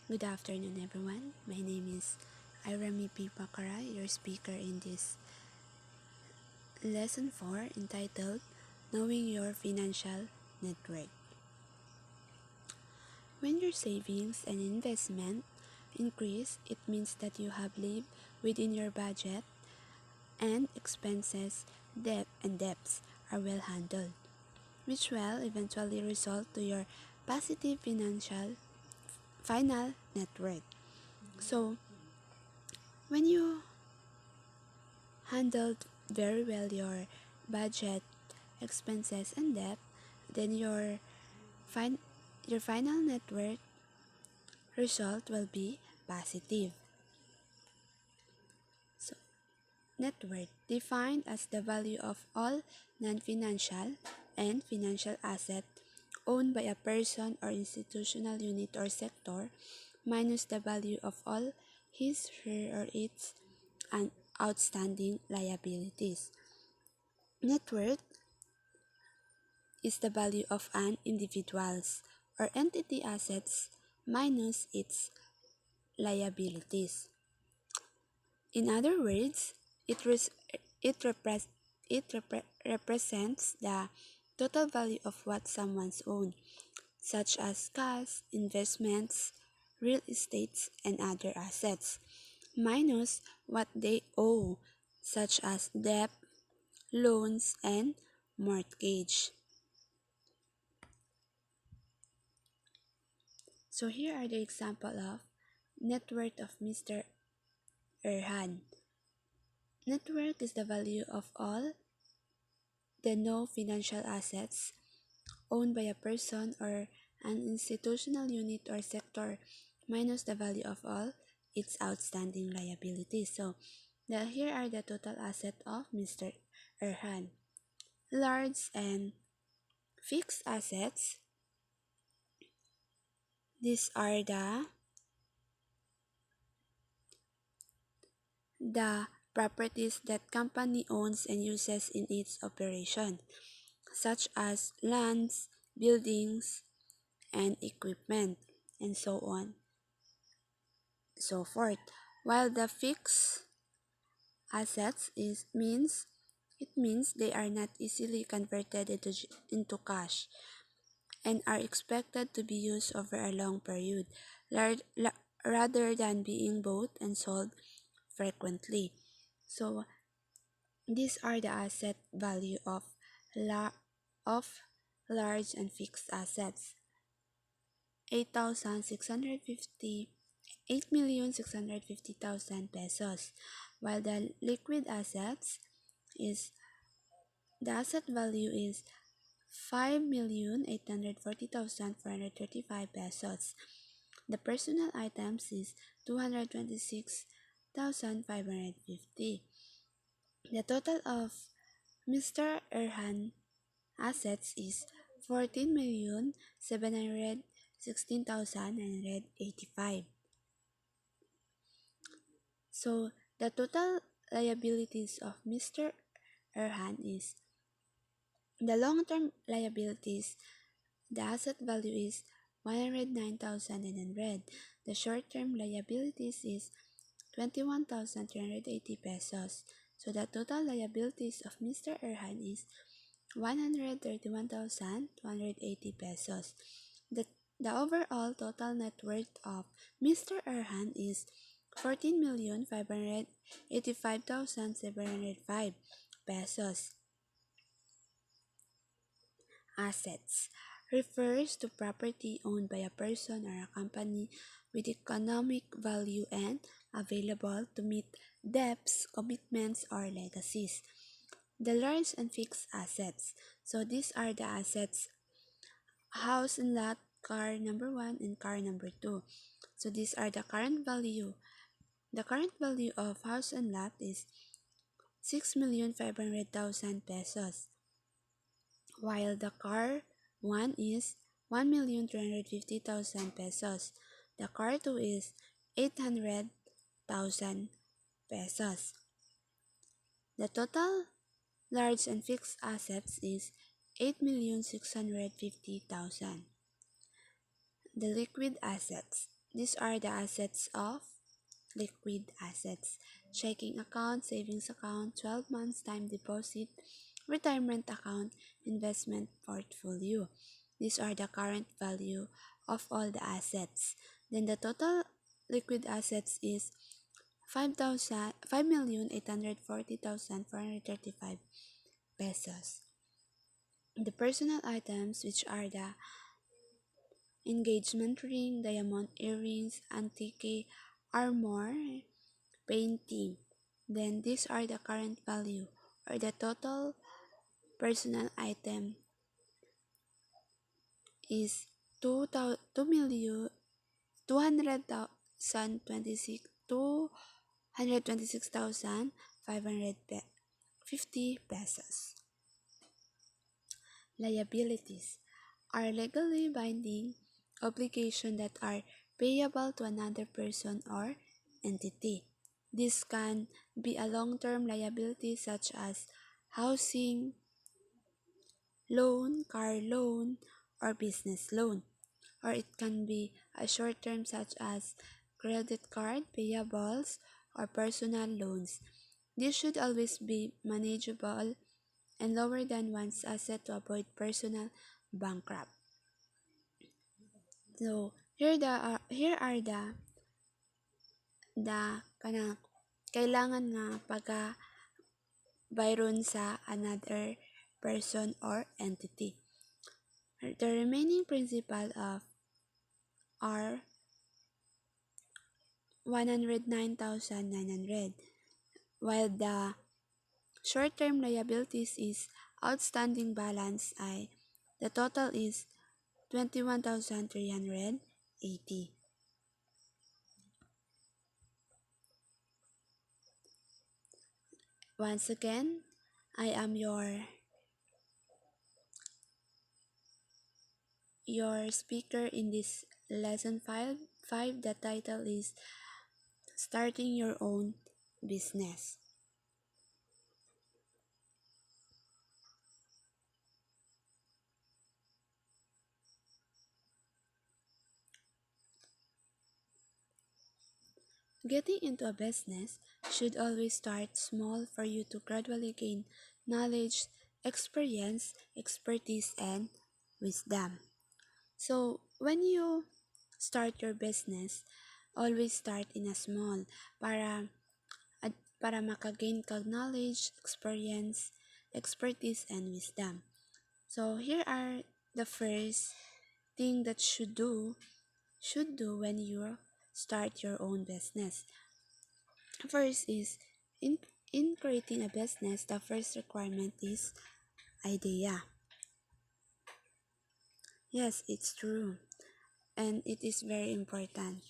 Good afternoon, everyone. My name is Irami P. Pakara, your speaker in this lesson 4 entitled Knowing Your Financial Network. When your savings and investment increase, it means that you have lived within your budget and expenses, debt and debts are well handled, which will eventually result to your positive final net worth. So, when you handled very well your budget, expenses, and debt, then fin- your final net worth result will be positive. So, net worth defined as the value of all non-financial and financial assets owned by a person or institutional unit or sector minus the value of all his, her, or its and outstanding liabilities. Net worth is the value of an individual's or entity assets minus its liabilities. In other words, it, res- it, repres- it repre- represents the total value of what someone's own, such as cash, investments, real estates, and other assets, minus what they owe, such as debt, loans, and mortgage. So here are the example of net worth of Mr. Erhan. Net worth is the value of all the no financial assets owned by a person or an institutional unit or sector minus the value of all its outstanding liabilities. So here are the total assets of Mr. Erhan. Large and fixed assets. These are the properties that company owns and uses in its operation, such as lands, buildings, and equipment, and so on, so forth. While the fixed assets it means they are not easily converted into cash and are expected to be used over a long period, rather than being bought and sold frequently. So these are the asset value of large and fixed assets. 8,650 8,650,000 pesos, while the liquid assets is the asset value is 5,840,435 pesos. The personal items is 226,550. The total of Mr. Erhan assets is 14,716,985. So the total liabilities of Mr. Erhan is the long-term liabilities, the asset value is 109,900. The short-term liabilities is 21,380 pesos. So the total liabilities of Mr. Erhan is 131,280 pesos. The overall total net worth of Mr. Erhan is 14,585,705 pesos. Assets refers to property owned by a person or a company with economic value and available to meet debts, commitments, or legacies. The large and fixed assets. So these are the assets: house and lot, car number 1 and car number 2. So these are the current value. The current value of house and lot is 6,500,000 pesos, while the car 1 is 1,350,000 pesos. The car 2 is 800,000 pesos. The total large and fixed assets is 8,650,000. The liquid assets. These are the assets of liquid assets: checking account, savings account, 12 months time deposit, retirement account, investment portfolio. These are the current value of all the assets. Then the total liquid assets is 5,840,435 pesos. The personal items, which are the engagement ring, diamond earrings, antique armor, painting. Then these are the current value, or the total personal item is 2,226,550 pesos. Liabilities are legally binding obligations that are payable to another person or entity. This can be a long-term liability such as housing loan, car loan, or business loan, or it can be a short-term such as credit card payables or personal loans. This should always be manageable and lower than one's asset to avoid personal bankrupt. So here are the kana kailangan nga pagka bayron sa another person or entity. The remaining principal of are 109,900, while the short-term liabilities is outstanding balance ay the total is 21,380. Once again, I am your speaker in this lesson 5. The title is Starting Your Own Business. Getting into a business should always start small for you to gradually gain knowledge, experience, expertise, and wisdom. So, when you start your business, always start in a small para para makagain kag knowledge, experience, expertise, and wisdom. So, here are the first thing that should do when you start your own business. First is in in creating a business, the first requirement is idea. Yes, it's true, and it is very important.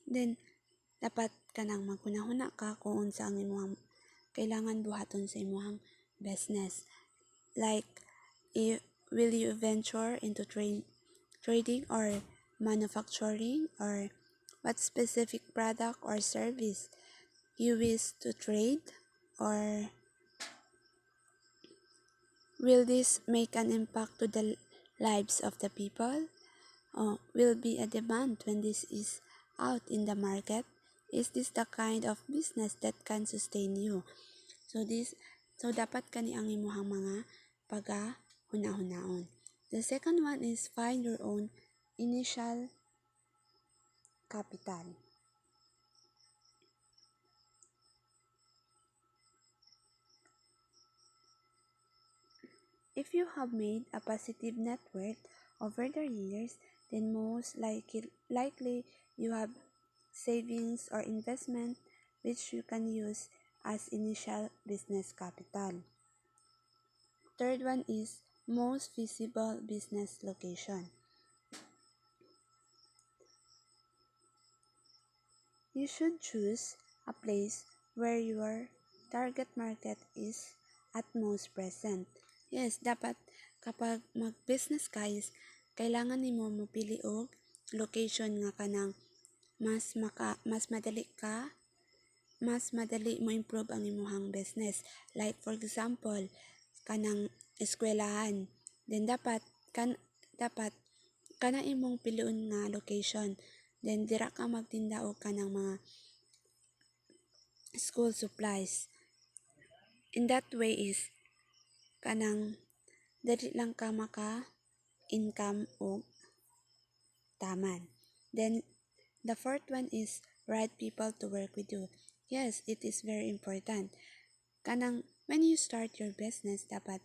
Then dapat ka nang maghuna-huna ka kung unsa ang imong kailangan buhaton sa imong business. Like, will you venture into trading or manufacturing, or what specific product or service you wish to trade, or will this make an impact to the lives of the people? Will be a demand when this is out in the market? Is this the kind of business that can sustain you? So dapat kani ang imuhang mga huna-hunaon. The second one is find your own initial capital. If you have made a positive net worth over the years, then most likely you have savings or investment which you can use as initial business capital. Third one is most feasible business location. You should choose a place where your target market is at most present. Yes, dapat kapag mag-business ka is kailangan nimo mopili og location nga kanang mas madali mo improve ang imong business. Like for example, kanang eskwelahan. Then dapat kan dapat kana imong piliun nga location. Then dira ka magtinda og kanang mga school supplies. In that way is kanang dali lang ka maka income og taman. Then the fourth one is right people to work with you. Yes, it is very important. Kanang when you start your business dapat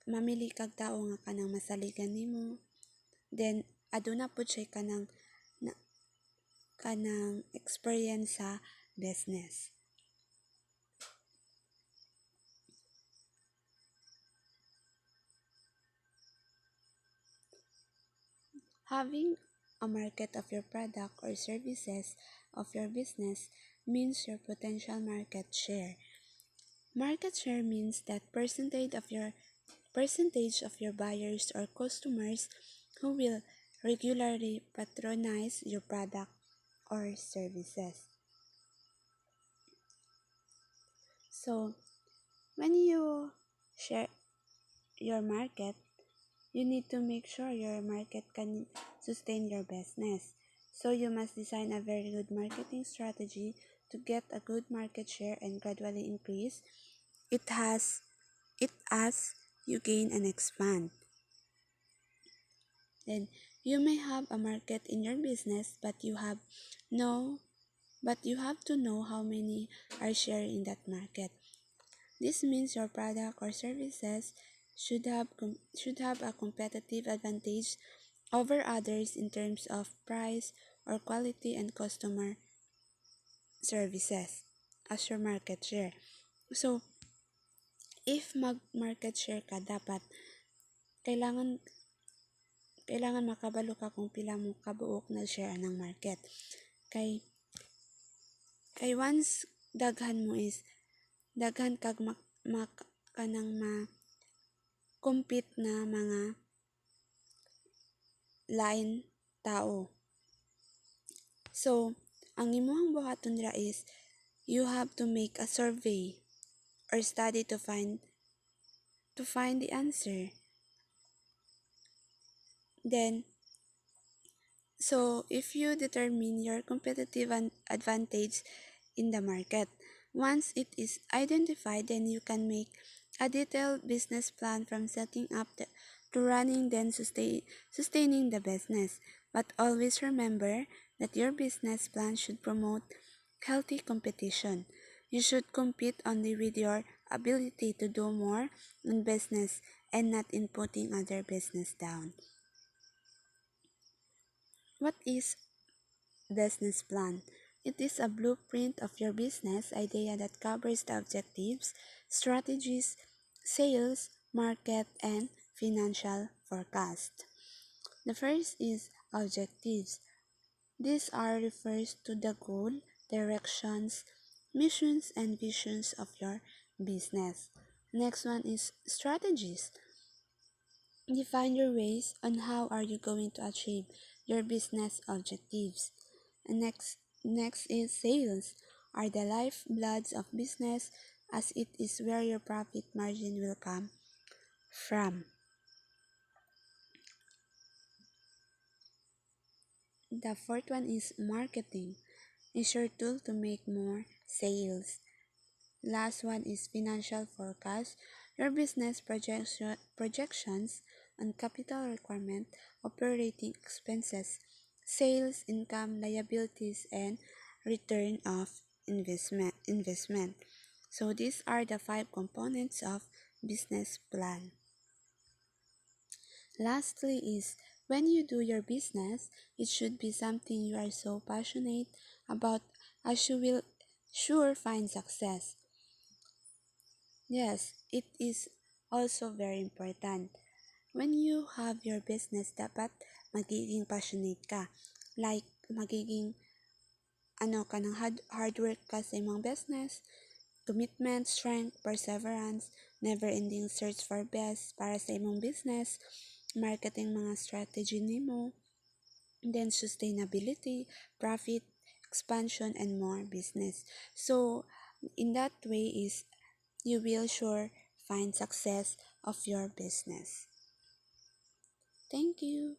mamili kag tao nga kanang masaligan nimo. Then aduna pud siya kanang experience sa business. Having a market of your product or services of your business means your potential market share. Market share means that percentage of your buyers or customers who will regularly patronize your product or services. So, when you share your market, you need to make sure your market can sustain your business. So, you must design a very good marketing strategy to get a good market share and gradually increase it as you gain and expand. Then you may have a market in your business, no but you have to know how many are sharing in that market. This means your product or services should have a competitive advantage over others in terms of price or quality and customer services as your market share. So, if mag-market share ka, dapat kailangan kailangan makabalo ka kung pila mo kabuok na share ng market. Kay kay once daghan mo is daghan kag kanang compete na mga line tao. So, ang imong buhaton dira is you have to make a survey or study to find the answer. Then so, if you determine your competitive advantage in the market, once it is identified, then you can make a detailed business plan from setting up to running, then sustaining the business. But always remember that your business plan should promote healthy competition. You should compete only with your ability to do more in business and not in putting other business down. What is business plan? It is a blueprint of your business idea that covers the objectives, strategies, sales, market, and financial forecast. The first is objectives. These are refers to the goal, directions, missions, and visions of your business. Next one is strategies. Define your ways on how are you going to achieve your business objectives. And next is sales are the lifebloods of business as it is where your profit margin will come from. The fourth one is marketing. Is your tool to make more sales. Last one is financial forecast. Your business projections on capital requirement, operating expenses, sales, income, liabilities, and return of investment. So these are the 5 components of business plan. Lastly is when you do your business, it should be something you are so passionate about as you will sure find success. Yes, it is also very important. When you have your business, dapat magiging passionate ka. Like, magiging hard work ka sa imong business, commitment, strength, perseverance, never-ending search for best para sa imong business, marketing mga strategy nimo, then sustainability, profit, expansion, and more business. So, in that way is you will sure find success of your business. Thank you.